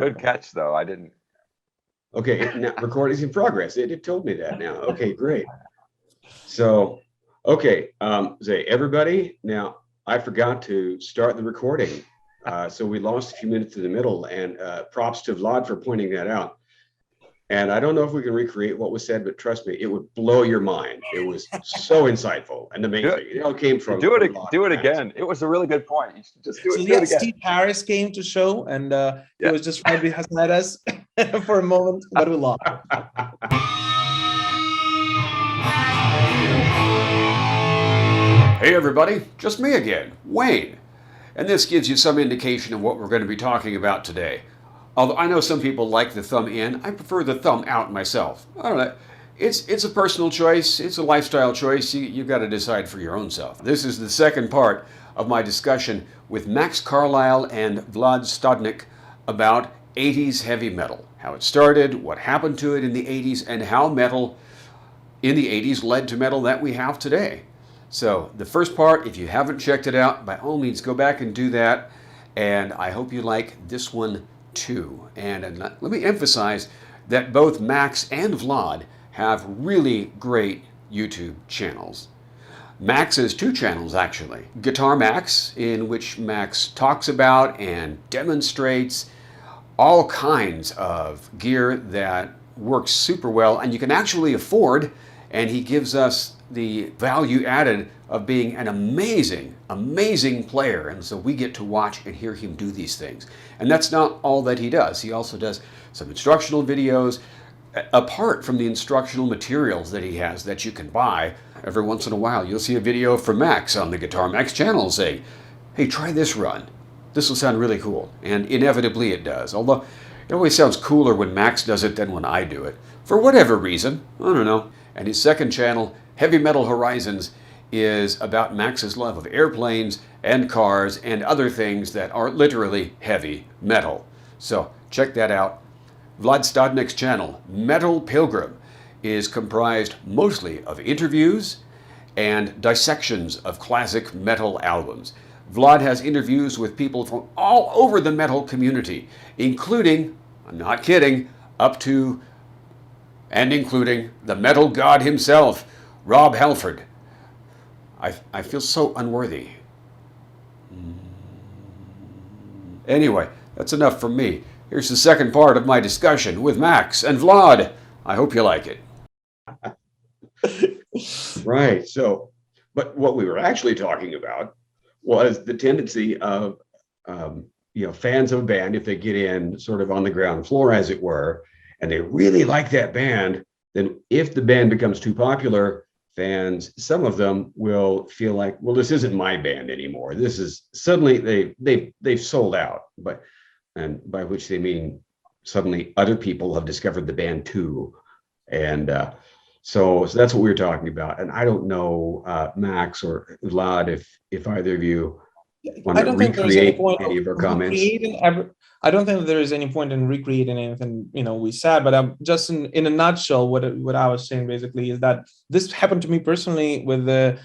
Good catch, though. I didn't. Okay, now recording's in progress. It told me that now. Okay, great. So, okay, say everybody. Now, I forgot to start the recording, so we lost a few minutes in the middle. And props to Vlad for pointing that out. And I don't know if we can recreate what was said, but trust me, it would blow your mind. It was so insightful and amazing. It all came from do it. Vlad Do it and Max. again. It was a really good point. You should just do it. So Do it again. Steve Harris came to show, and he was just right behind us for a moment, but we lost. Hey everybody, just me again, Wayne. And this gives you some indication of what we're going to be talking about today. Although I know some people like the thumb in, I prefer the thumb out myself. I don't know. It's a personal choice. It's a lifestyle choice. You've got to decide for your own self. This is the second part of my discussion with Max Carlisle and Vlad Stodnik about 80s heavy metal. How it started, what happened to it in the 80s, and how metal in the 80s led to metal that we have today. So the first part, if you haven't checked it out, by all means go back and do that. And I hope you like this one too. And let me emphasize that both Max and Vlad have really great YouTube channels. Max has two channels actually. Guitar Max, in which Max talks about and demonstrates all kinds of gear that works super well and you can actually afford, and he gives us the value added of being an amazing player. And so we get to watch and hear him do these things. And that's not all that he does. He also does some instructional videos, apart from the instructional materials that he has that you can buy. Every once in a while, you'll see a video from Max on the Guitar Max channel saying, hey, try this run. This will sound really cool. And inevitably it does. Although it always sounds cooler when Max does it than when I do it. For whatever reason, I don't know. And his second channel, Heavy Metal Horizons, is about Max's love of airplanes and cars and other things that are literally heavy metal. So check that out. Vlad Stodnik's channel, Metal Pilgrim, is comprised mostly of interviews and dissections of classic metal albums. Vlad has interviews with people from all over the metal community, including, I'm not kidding, up to and including the metal god himself, Rob Halford. I feel so unworthy. Anyway, that's enough from me. Here's the second part of my discussion with Max and Vlad. I hope you like it. Right. So, but what we were actually talking about was the tendency of, fans of a band, if they get in sort of on the ground floor, as it were, and they really like that band, then if the band becomes too popular, fans, some of them will feel like, well, this isn't my band anymore. This is suddenly they've sold out, and by which they mean suddenly other people have discovered the band too, and so that's what we were talking about. And I don't know, Max or Vlad, if either of you want to recreate any of our comments. I don't think there is any point in recreating anything we said, but just in a nutshell, what I was saying basically is that this happened to me personally with the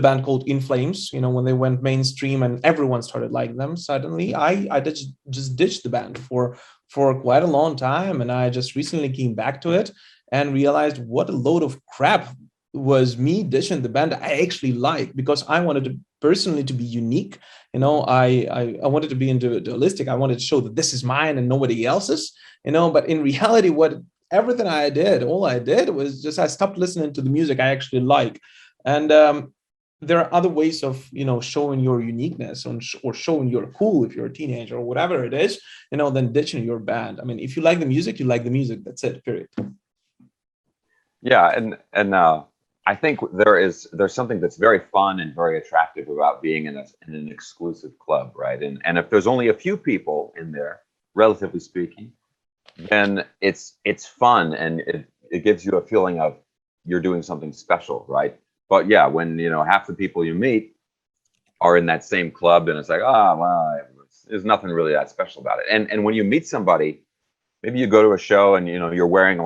band called In Flames. When they went mainstream and everyone started liking them, suddenly I just ditched the band for quite a long time, and I just recently came back to it and realized what a load of crap was me ditching the band I actually like, because I wanted to personally to be unique. I wanted to be individualistic. I wanted to show that this is mine and nobody else's, but in reality, everything all I did was just, I stopped listening to the music I actually like. And there are other ways of, showing your uniqueness or showing you're cool if you're a teenager or whatever it is, than ditching your band. I mean, if you like the music, you like the music. That's it, period. Yeah, and I think there's something that's very fun and very attractive about being in an exclusive club, right? And if there's only a few people in there, relatively speaking, then it's fun and it gives you a feeling of you're doing something special, right? But yeah, when half the people you meet are in that same club, then it's like, there's nothing really that special about it. And when you meet somebody, maybe you go to a show and you're wearing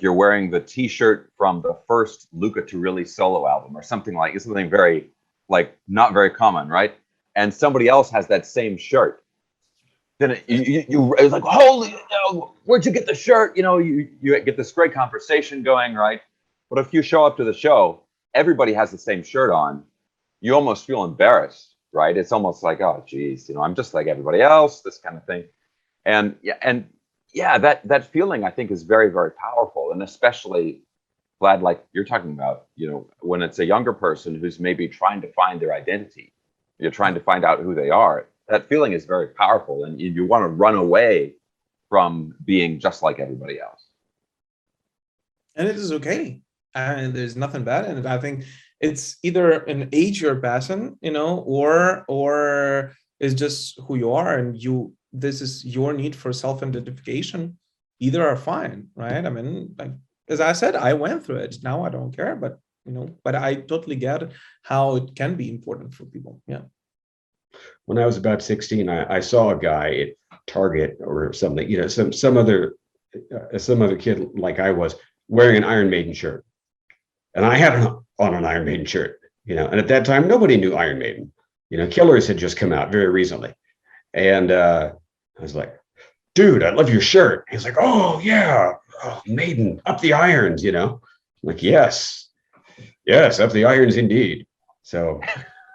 you're wearing the T-shirt from the first Luca Turilli solo album or something very not very common, right? And somebody else has that same shirt, then it's like, holy, where'd you get the shirt? You get this great conversation going, right? But if you show up to the show, everybody has the same shirt on. You almost feel embarrassed, right? It's almost like, oh, geez, I'm just like everybody else, this kind of thing. And yeah, that feeling I think is very, very powerful, and especially, Vlad, like you're talking about, when it's a younger person who's maybe trying to find their identity, you're trying to find out who they are. That feeling is very powerful, and you want to run away from being just like everybody else. And it is okay, and there's nothing bad in it. I think it's either an age you're passing, or it's just who you are, and this is your need for self-identification. Either are fine, right? I mean, like, as I said, I went through it. Now I don't care, but I totally get how it can be important for people. Yeah. When I was about 16, I saw a guy at Target or something, some other kid like I was wearing an Iron Maiden shirt, and I had on an Iron Maiden shirt, and at that time nobody knew Iron Maiden. Killers had just come out very recently, and I was like, dude, I love your shirt. He's like, oh yeah, oh, Maiden, up the irons, I'm like, yes, up the irons indeed. So,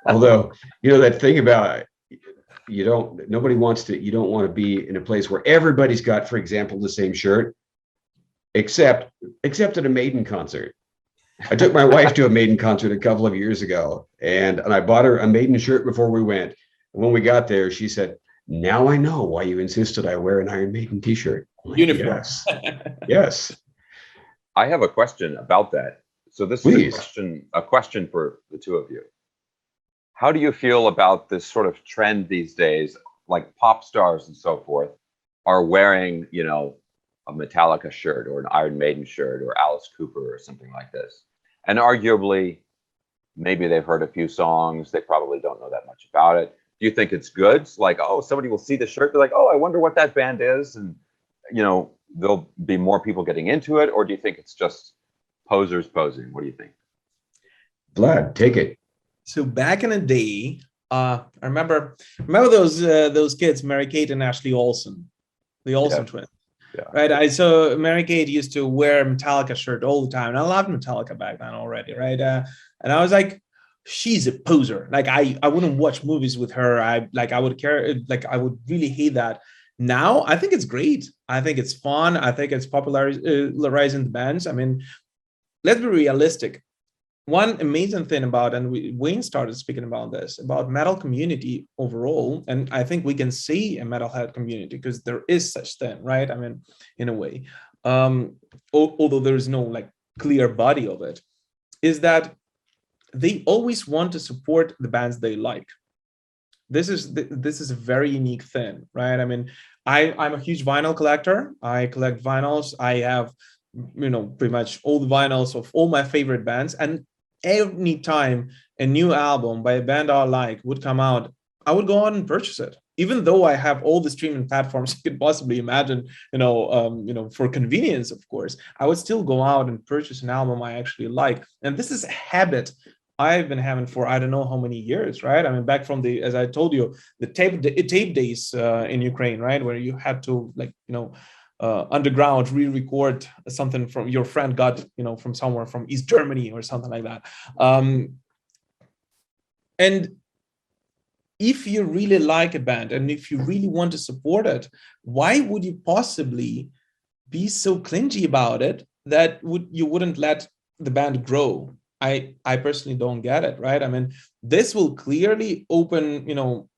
although, that thing about you don't want to be in a place where everybody's got, for example, the same shirt, except at a Maiden concert. I took my wife to a Maiden concert a couple of years ago, and I bought her a Maiden shirt before we went. And when we got there, she said, now I know why you insisted I wear an Iron Maiden t-shirt. Like, Uniform. Yes. Yes. I have a question about that. So this Please. is a question for the two of you. How do you feel about this sort of trend these days, like pop stars and so forth are wearing, a Metallica shirt or an Iron Maiden shirt or Alice Cooper or something like this? And arguably, maybe they've heard a few songs, they probably don't know that much about it. Do you think it's good? It's like, oh, somebody will see the shirt, they're like, oh, I wonder what that band is, and there'll be more people getting into it? Or do you think it's just posers posing? What do you think? Vlad, take it. So back in the day, I remember those kids, Mary Kate and Ashley Olsen, the Olsen twins. Yeah. Right. So Mary Kate used to wear Metallica shirt all the time. And I loved Metallica back then already. Right. And I was like, she's a poser. Like I wouldn't watch movies with her. I would care. Like I would really hate that. Now I think it's great. I think it's fun. I think it's popularizing the bands. I mean, let's be realistic. One amazing thing about, and Wayne started speaking about this, about metal community overall, and I think we can see a metalhead community because there is such thing, right? I mean, in a way, although there is no like clear body of it, is that they always want to support the bands they like. This is a very unique thing, right? I mean, I'm a huge vinyl collector. I collect vinyls. I have, pretty much all the vinyls of all my favorite bands, and any time a new album by a band I like would come out, I would go out and purchase it, even though I have all the streaming platforms you could possibly imagine. For convenience, of course, I would still go out and purchase an album I actually like. And this is a habit I've been having for I don't know how many years, right? I mean, back from as I told you, the tape days in Ukraine, right, where you had to underground re-record something from your friend got from somewhere from East Germany or something like that. And if you really like a band and if you really want to support it, why would you possibly be so clingy about it that you wouldn't let the band grow? I personally don't get it, right? I mean, this will clearly open,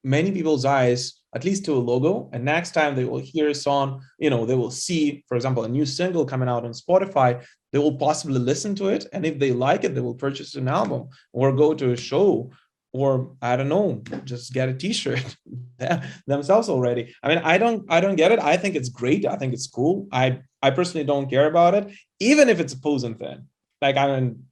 many people's eyes, at least to a logo. And next time they will hear a song, they will see, for example, a new single coming out on Spotify, they will possibly listen to it. And if they like it, they will purchase an album or go to a show, or I don't know, just get a t-shirt themselves already. I mean, I don't get it. I think it's great. I think it's cool. I personally don't care about it, even if it's a posing thing. Like, I mean,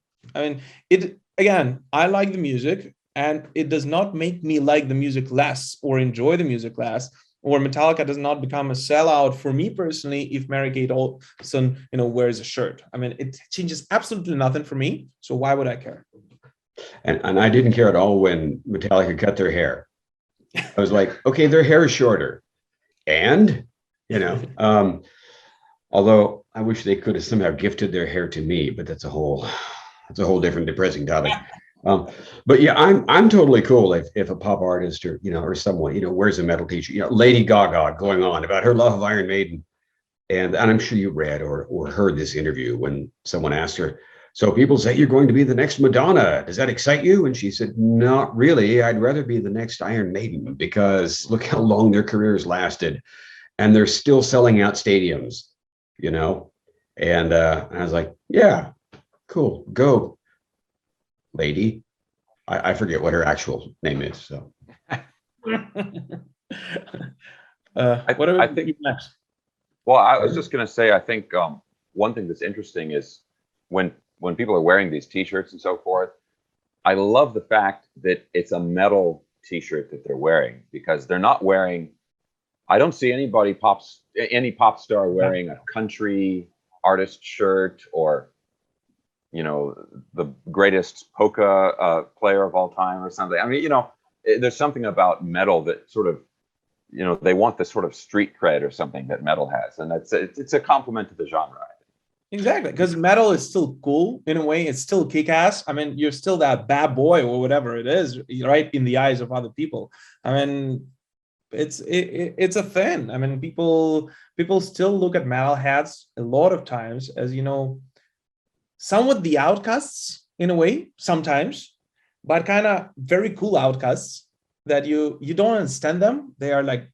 it, again, I like the music, and it does not make me like the music less or enjoy the music less, or Metallica does not become a sellout for me personally if Mary Kate Olsen, wears a shirt. I mean, it changes absolutely nothing for me. So why would I care? And I didn't care at all when Metallica cut their hair. I was like, okay, their hair is shorter. and although I wish they could have somehow gifted their hair to me, but that's a whole different depressing topic. But yeah, I'm totally cool if a pop artist or someone wears a metal t-shirt. Lady Gaga going on about her love of Iron Maiden, and I'm sure you read or heard this interview when someone asked her, so people say you're going to be the next Madonna. Does that excite you? And she said, not really. I'd rather be the next Iron Maiden, because look how long their careers lasted, and they're still selling out stadiums, And I was like, yeah, cool, go, lady. I forget what her actual name is. So, what are I we think. next? Well, I was just going to say, I think one thing that's interesting is when people are wearing these T-shirts and so forth. I love the fact that it's a metal T-shirt that they're wearing, because they're not wearing. I don't see any pop star wearing a country artist shirt, or the greatest polka player of all time or something. I mean, there's something about metal that sort of, they want this sort of street cred or something that metal has, and it's a compliment to the genre. Exactly, because metal is still cool in a way. It's still kick-ass. I mean, you're still that bad boy or whatever it is, right, in the eyes of other people. I mean, it's a thing. I mean, people still look at metalheads a lot of times as somewhat the outcasts in a way sometimes, but kind of very cool outcasts that you don't understand them. They're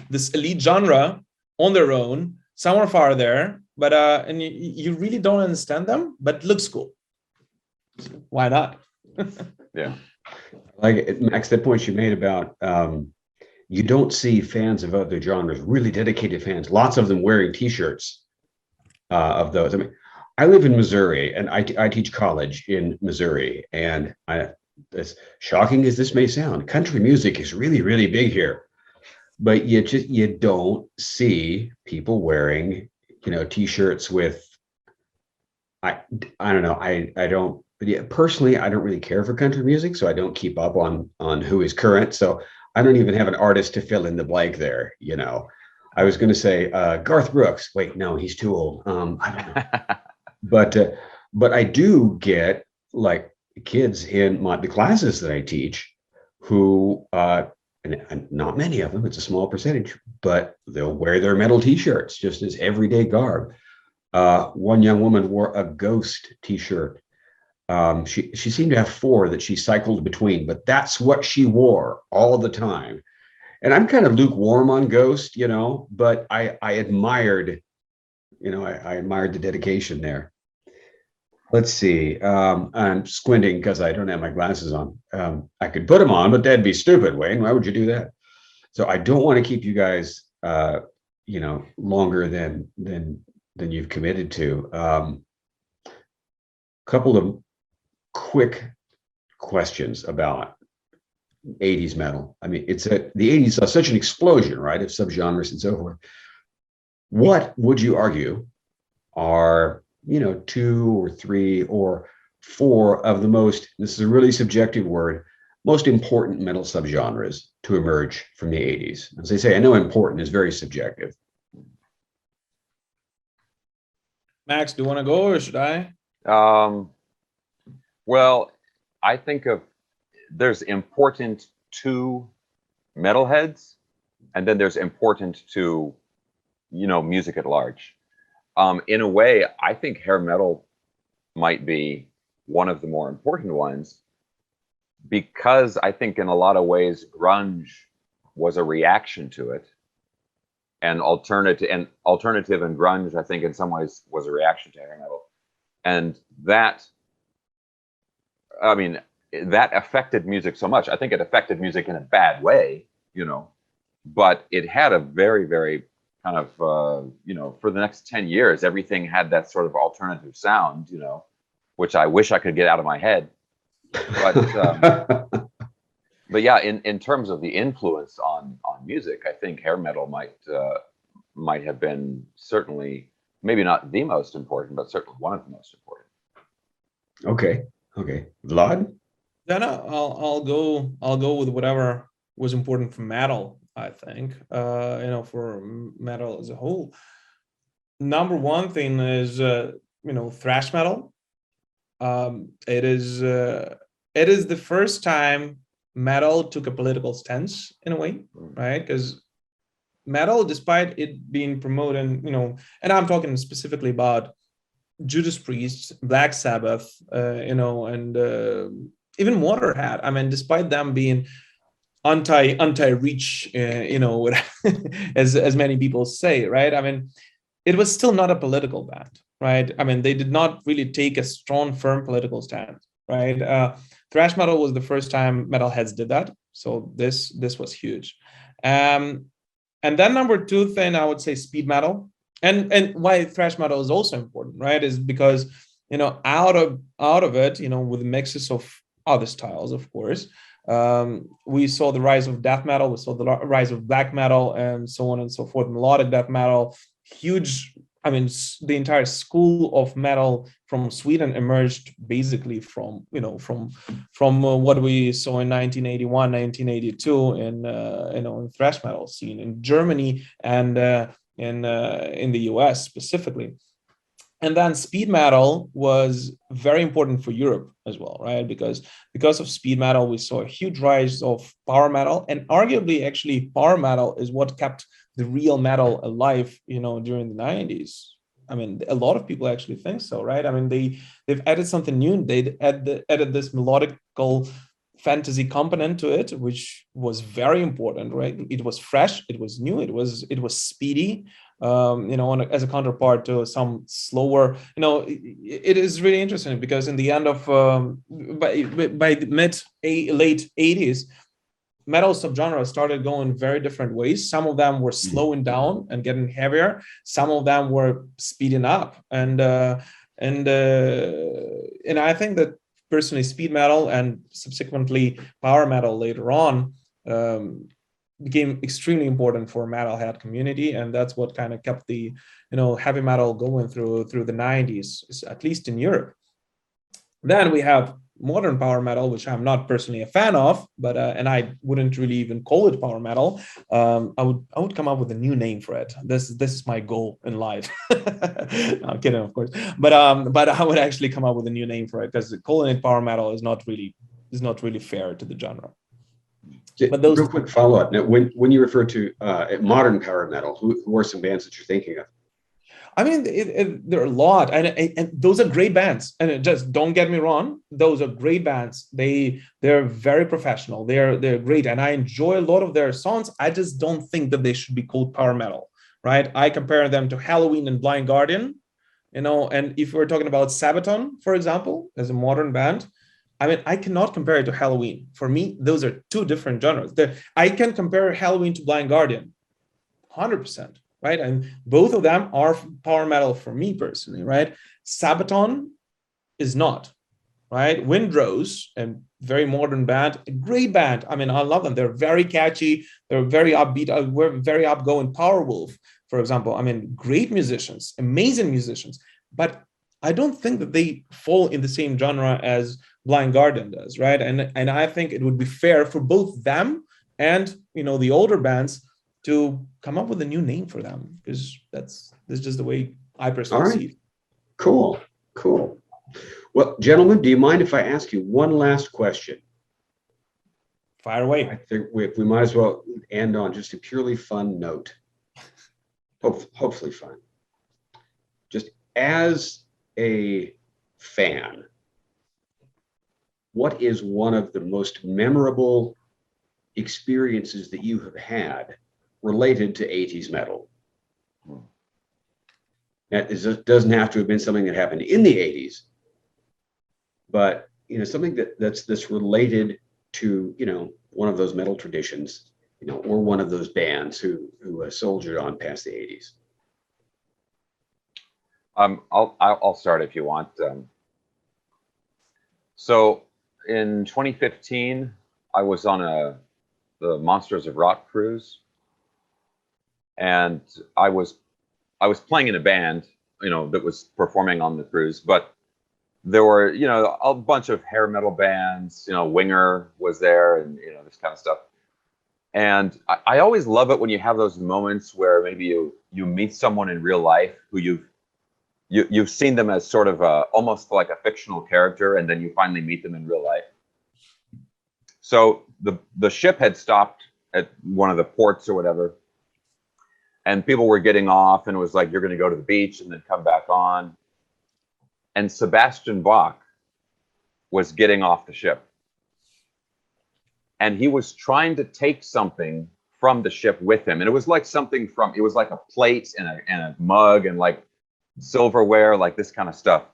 this elite genre on their own, somewhere far there, but and you really don't understand them, but it looks cool. So why not? Yeah. Like Max, that point you made about you don't see fans of other genres, really dedicated fans, lots of them wearing T-shirts of those. I mean, I live in Missouri, and I teach college in Missouri, and as shocking as this may sound, country music is really, really big here, but you don't see people wearing T-shirts with I don't know, I don't, but yeah, personally I don't really care for country music, so I don't keep up on who is current, so I don't even have an artist to fill in the blank there. I was going to say Garth Brooks. Wait, no, he's too old. I don't know. But I do get like kids in the classes that I teach who and not many of them, it's a small percentage, but they'll wear their metal T-shirts just as everyday garb. One young woman wore a Ghost T-shirt. She seemed to have 4 that she cycled between, but that's what she wore all the time. And I'm kind of lukewarm on Ghost, but I admired, I admired the dedication there. Let's see. I'm squinting because I don't have my glasses on. I could put them on, but that'd be stupid, Wayne. Why would you do that? So I don't want to keep you guys, longer than you've committed to. Couple of quick questions about 80s metal. I mean, the 80s saw such an explosion, right, of subgenres and so forth. What would you argue are 2 or 3 or 4 of the most, this is a really subjective word, most important metal subgenres to emerge from the 80s? As I say, I know important is very subjective. Max, do you want to go or should I? Well, I think there's important to metalheads, and then there's important to music at large. In a way, I think hair metal might be one of the more important ones, because I think in a lot of ways grunge was a reaction to it, and alternative and grunge, I think in some ways was a reaction to hair metal, and that affected music so much. I think it affected music in a bad way, but it had a very, very kind of, for the next 10 years, everything had that sort of alternative sound, which I wish I could get out of my head. But, but yeah, in terms of the influence on music, I think hair metal might have been certainly, maybe not the most important, but certainly one of the most important. Okay. Vlad? No, I'll go with whatever was important for metal I think, for metal as a whole. Number one thing is, thrash metal. It is the first time metal took a political stance in a way, right? Because metal, despite it being promoted, and I'm talking specifically about Judas Priest, Black Sabbath, and even Motorhead. I mean, despite them being anti-reach, as many people say, right? I mean, it was still not a political band, right? I mean, they did not really take a strong, firm political stand, right? Thrash metal was the first time metalheads did that, so this was huge. And then number two thing, I would say speed metal, and why thrash metal is also important, right? Is because out of it, with mixes of other styles, of course. We saw the rise of death metal, we saw the rise of black metal, and so on and so forth. Melodic death metal, huge. I mean, the entire school of metal from Sweden emerged basically from what we saw in 1981, 1982 in thrash metal scene in Germany and in the US specifically. And then speed metal was very important for Europe as well, right? Because of speed metal, we saw a huge rise of power metal, and arguably, actually, power metal is what kept the real metal alive, during the 90s. I mean, a lot of people actually think so, right? I mean, they've added something new. They added this melodical fantasy component to it, which was very important, right? It was fresh, it was new, it was speedy. As a counterpart to some slower, it is really interesting because in the end of by the late 80s, metal subgenres started going very different ways. Some of them were slowing down and getting heavier. Some of them were speeding up, and I think that personally, speed metal and subsequently power metal later on became extremely important for metalhead community, and that's what kind of kept the heavy metal going through the 90s, at least in Europe. Then we have modern power metal, which I'm not personally a fan of, but and I wouldn't really even call it power metal. I would come up with a new name for it. This is my goal in life. No, I'm kidding, of course, but I would actually come up with a new name for it, because calling it power metal is not really fair to the genre. But those real quick follow-up. Now, when you refer to modern power metal, who are some bands that you're thinking of? I mean, there are a lot, and those are great bands. And just don't get me wrong; those are great bands. They're very professional. They're great, and I enjoy a lot of their songs. I just don't think that they should be called power metal, right? I compare them to Halloween and Blind Guardian, And if we're talking about Sabaton, for example, as a modern band, I mean, I cannot compare it to Halloween. For me, those are two different genres. I can compare Halloween to Blind Guardian, 100%. Right, and both of them are power metal for me personally, right? Sabaton is not, right? Windrose, a very modern band, a great band. I mean, I love them. They're very catchy. They're very upbeat. We're very outgoing. Powerwolf, for example. I mean, great musicians, amazing musicians. But I don't think that they fall in the same genre as Blind Guardian does, right? And I think it would be fair for both them and the older bands to come up with a new name for them, because that's just the way I personally see it. Cool. Well, gentlemen, do you mind if I ask you one last question? Fire away. I think we might as well end on just a purely fun note. Hopefully fun. Just as a fan, what is one of the most memorable experiences that you have had related to 80s metal? Now, it doesn't have to have been something that happened in the 80s, but something that's related to one of those metal traditions, or one of those bands who soldiered on past the 80s. I'll start if you want. So in 2015, I was on the Monsters of Rock cruise. And I was playing in a band, that was performing on the cruise, but there were, a bunch of hair metal bands, Winger was there, and, this kind of stuff. And I always love it when you have those moments where maybe you meet someone in real life who you've seen them as sort of almost like a fictional character, and then you finally meet them in real life. So the ship had stopped at one of the ports or whatever, and people were getting off, and it was like, you're going to go to the beach and then come back on. And Sebastian Bach was getting off the ship. And he was trying to take something from the ship with him. And it was like it was like a plate and a mug and like silverware, like this kind of stuff.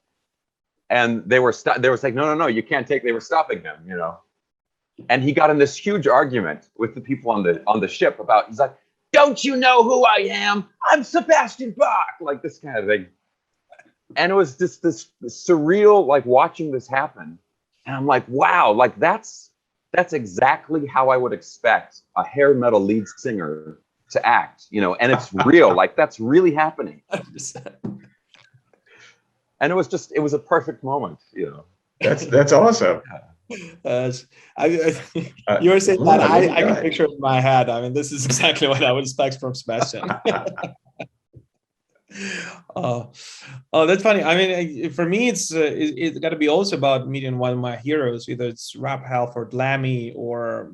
And they were like, no, you can't take, they were stopping him, you know. And he got in this huge argument with the people on the ship about, he's like, don't you know who I am? I'm Sebastian Bach, like this kind of thing. And it was just this surreal, like watching this happen. And I'm like, wow, like that's exactly how I would expect a hair metal lead singer to act, you know, and it's real, like that's really happening. 100%. And it was a perfect moment, you know. That's awesome. You were saying that I can picture it in my head. I mean, this is exactly what I would expect from Sebastian. Oh, that's funny. I mean, for me, it's got to be also about meeting one of my heroes, either it's Rap Halford Lammy or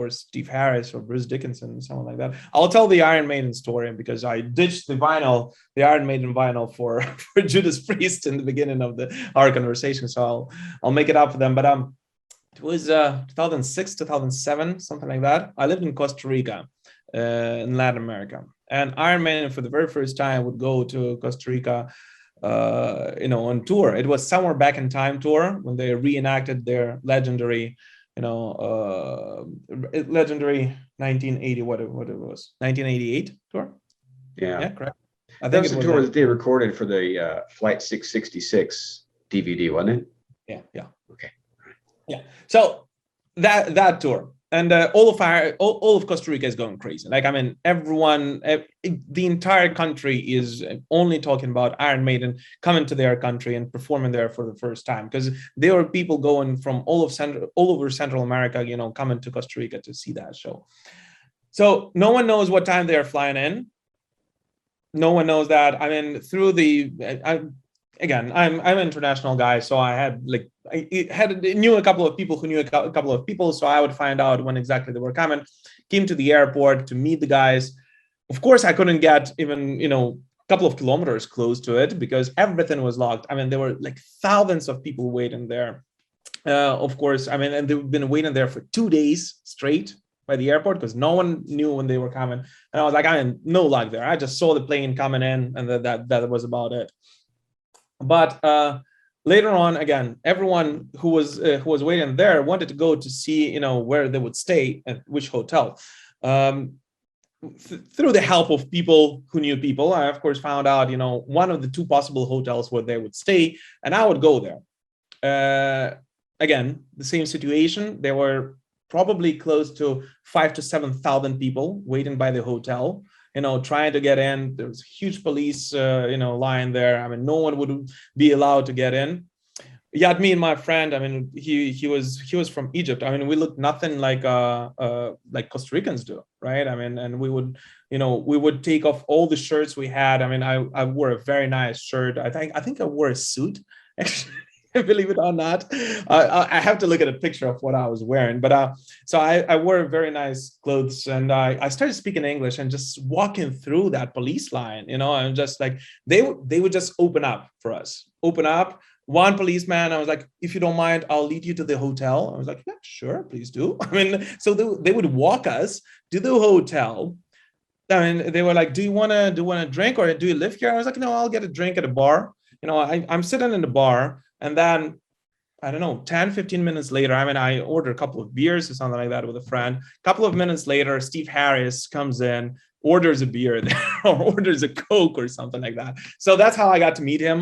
Steve Harris or Bruce Dickinson, someone like that. I'll tell the Iron Maiden story because I ditched the Iron Maiden vinyl for Judas Priest in the beginning of our conversation. So I'll make it up for them. But it was 2006, 2007, something like that. I lived in Costa Rica, in Latin America. And Iron Maiden, for the very first time, would go to Costa Rica, on tour. It was Somewhere Back in Time tour when they reenacted their legendary, legendary 1980, what it was, 1988 tour. Yeah, correct. I think it was the tour that they recorded for the Flight 666 DVD, wasn't it? Yeah. Okay. Yeah. So that tour. And all of Costa Rica is going crazy. Like, I mean, everyone, the entire country is only talking about Iron Maiden coming to their country and performing there for the first time, because there are people going from all over Central America, you know, coming to Costa Rica to see that show. So no one knows what time they are flying in. No one knows that. I mean, Again, I'm an international guy, so I knew a couple of people who knew a couple of people, so I would find out when exactly they were coming. Came to the airport to meet the guys. Of course, I couldn't get even a couple of kilometers close to it because everything was locked. I mean, there were like thousands of people waiting there. Of course, I mean, and they've been waiting there for 2 days straight by the airport because no one knew when they were coming. And I was like, I mean, no luck there. I just saw the plane coming in, and that was about it. But later on, again, everyone who was waiting there wanted to go to see, where they would stay at which hotel. Through the help of people who knew people, I of course found out, one of the two possible hotels where they would stay, and I would go there. Again, the same situation. There were probably close to 5,000 to 7,000 people waiting by the hotel, trying to get in. There was a huge police, line there. I mean, no one would be allowed to get in. Yet me and my friend, I mean, he was from Egypt. I mean, we looked nothing like Costa Ricans do, right? I mean, and we would take off all the shirts we had. I mean, I wore a very nice shirt. I think I wore a suit, actually. Believe it or not, I have to look at a picture of what I was wearing. But so I wore very nice clothes, and I started speaking English and just walking through that police line, and just like they would just open up for us. Open up. One policeman, I was like, if you don't mind, I'll lead you to the hotel. I was like, yeah, sure, please do. I mean, so they would walk us to the hotel. I mean, they were like, do you want to drink or do you live here? I was like, no, I'll get a drink at a bar. I'm sitting in the bar. And then, I don't know, 10, 15 minutes later, I mean, I ordered a couple of beers or something like that with a friend. A couple of minutes later, Steve Harris comes in, orders a beer there, or orders a Coke or something like that. So that's how I got to meet him.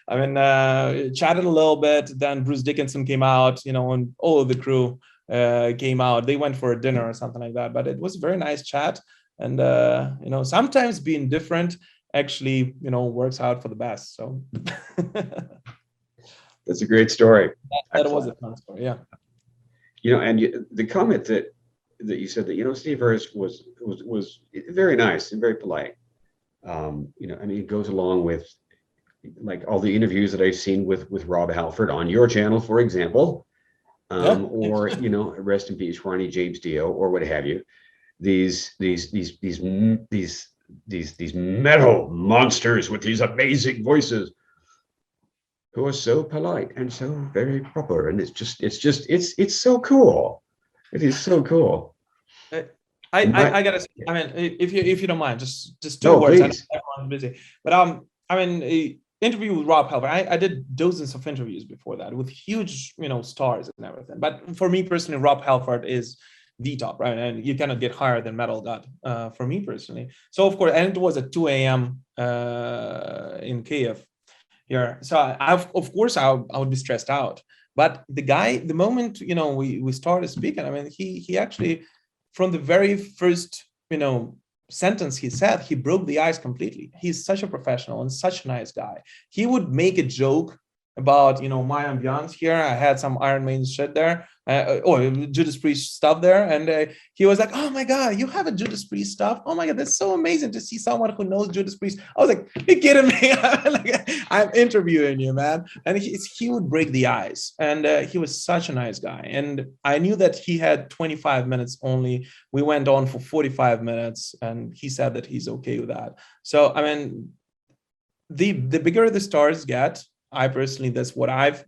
Chatted a little bit. Then Bruce Dickinson came out, and all of the crew came out. They went for a dinner or something like that. But it was a very nice chat. And, sometimes being different actually, works out for the best. So... That's a great story. That was a fun story, yeah. And the comment that that you said that, Steve Harris was very nice and very polite. I mean, it goes along with like all the interviews that I've seen with Rob Halford on your channel, for example, or rest in peace, Ronnie James Dio, or what have you. These metal monsters with these amazing voices, who are so polite and so very proper, and it's so cool. It is so cool. I gotta say, I mean, if you don't mind, just two No, words. please. I know everyone's busy, but I mean, interview with Rob Halford. I did dozens of interviews before that with huge, stars and everything. But for me personally, Rob Halford is the top, right? And you cannot get higher than Metal God for me personally. So of course, and it was at 2 a.m. In Kiev here. So I would be stressed out. But the guy, the moment we started speaking, I mean, he actually, from the very first sentence he said, he broke the ice completely. He's such a professional and such a nice guy. He would make a joke about my ambiance here. I had some Iron Maiden shit there, or Judas Priest stuff there, and he was like, "Oh my god, you have a Judas Priest stuff? Oh my god, that's so amazing to see someone who knows Judas Priest." I was like, "You kidding me?" I'm interviewing you, man. And he would break the ice, and he was such a nice guy. And I knew that he had 25 minutes only. We went on for 45 minutes, and he said that he's okay with that. So I mean, the bigger the stars get, I personally, that's what I've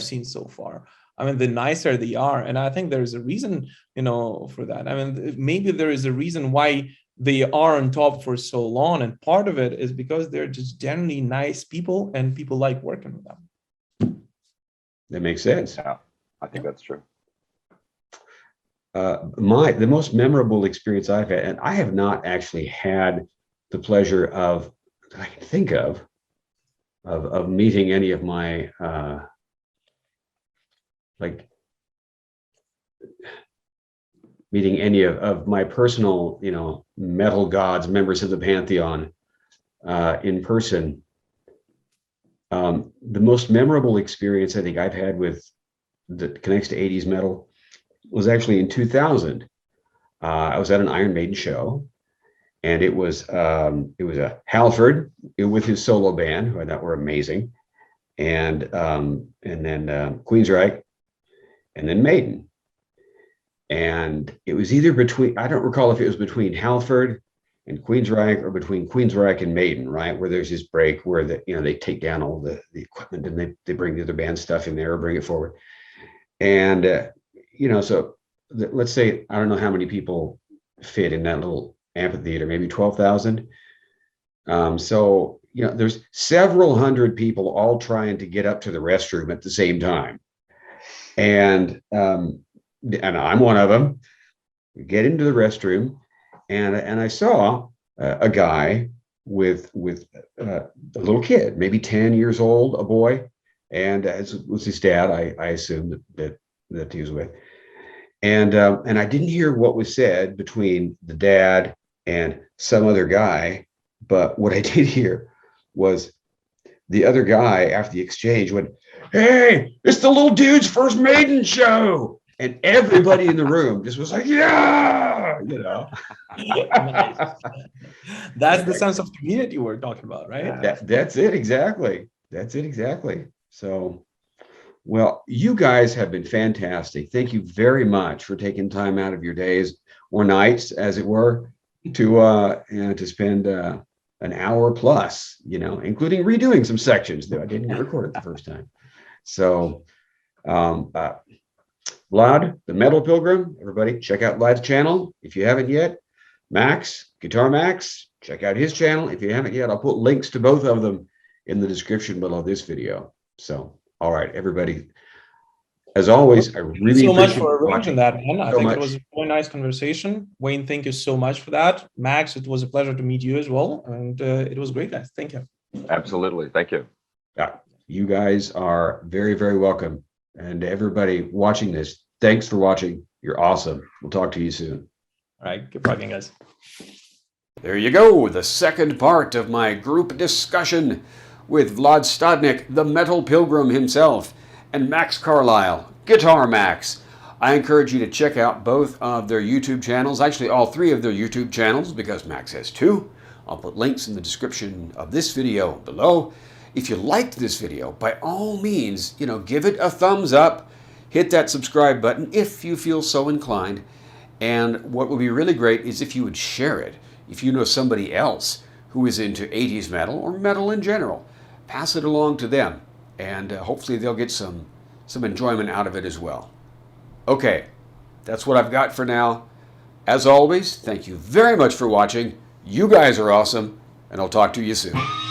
seen so far. I mean, the nicer they are. And I think there's a reason, for that. I mean, maybe there is a reason why they are on top for so long. And part of it is because they're just generally nice people and people like working with them. That makes sense. Yeah, I think that's true. The most memorable experience I've had, and I have not actually had the pleasure of, that I can think of meeting any of my meeting any of my personal metal gods, members of the pantheon, in person. The most memorable experience I think I've had that connects to 80s metal was actually in 2000. I was at an Iron Maiden show, and it was a Halford with his solo band, who I thought were amazing, and then Queensryche, and then Maiden. And it was either between, I don't recall if it was between Halford and Queensryche or between Queensryche and Maiden, right? Where there's this break where they take down all the equipment and they bring the other band stuff in there or bring it forward. And so let's say, I don't know how many people fit in that little amphitheater, maybe 12,000. So there's several hundred people all trying to get up to the restroom at the same time, and I'm one of them. We get into the restroom, and I saw a guy with a little kid, maybe 10 years old, a boy, and as was his dad, I assumed that he was with. And I didn't hear what was said between the dad and some other guy, but what I did hear was the other guy after the exchange went, "Hey, it's the little dude's first Maiden show," and everybody in the room just was like, "Yeah," Nice. That's the sense of community we're talking about, right? That's it exactly. So. Well, you guys have been fantastic. Thank you very much for taking time out of your days or nights, as it were, to spend an hour plus, including redoing some sections that I didn't get recorded the first time. So, Vlad, the Metal Pilgrim, everybody, check out Vlad's channel if you haven't yet. Max, Guitar Max, check out his channel if you haven't yet. I'll put links to both of them in the description below this video. So. All right, everybody. As always, I really so much appreciate for arranging that, man. I think it was a very nice conversation. Wayne, thank you so much for that. Max, it was a pleasure to meet you as well, and it was great, guys. Thank you. Absolutely, thank you. Yeah, you guys are very, very welcome, and everybody watching this, thanks for watching. You're awesome. We'll talk to you soon. All right, keep rocking, guys. There you go, the second part of my group discussion with Vlad Stodnik, the Metal Pilgrim himself, and Max Carlisle, Guitar Max. I encourage you to check out both of their YouTube channels, actually all three of their YouTube channels, because Max has two. I'll put links in the description of this video below. If you liked this video, by all means, give it a thumbs up, hit that subscribe button if you feel so inclined. And what would be really great is if you would share it. If you know somebody else who is into 80s metal or metal in general, pass it along to them, and hopefully they'll get some enjoyment out of it as well. Okay, that's what I've got for now. As always, thank you very much for watching. You guys are awesome, and I'll talk to you soon.